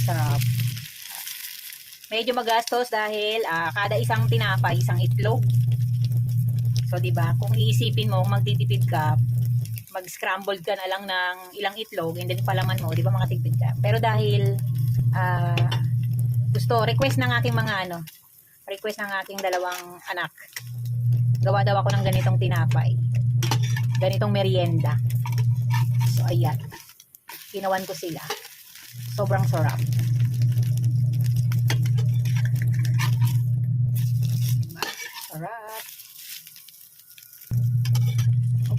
sarap. Medyo magastos dahil kada isang tinapay, isang itlog. So, di ba? Kung iisipin mo, magtitipid ka, mag-scrambled ka na lang ng ilang itlog, and then palaman mo, di ba makatipid ka? Pero dahil request ng aking request ng aking dalawang anak. Gawa daw ako ng ganitong tinapay. Ganitong merienda. So, ayan. Ginawan ko sila. Sobrang sarap. Sarap.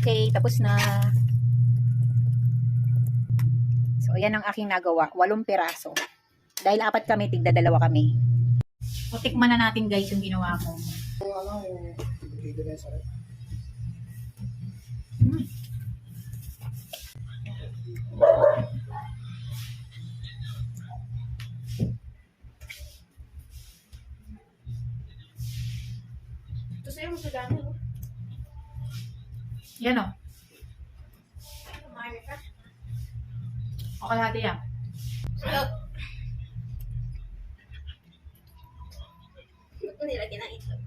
Okay, tapos na. So, ayan ang aking nagawa. 8 piraso. Dahil 4 kami, tigda 2 kami. O, tikman na natin guys yung ginawa ko. Ito sa'yo, magagano. Yan o. Kumain ka. O, kalahati yan. Ba't mo nilagyan ng itlog?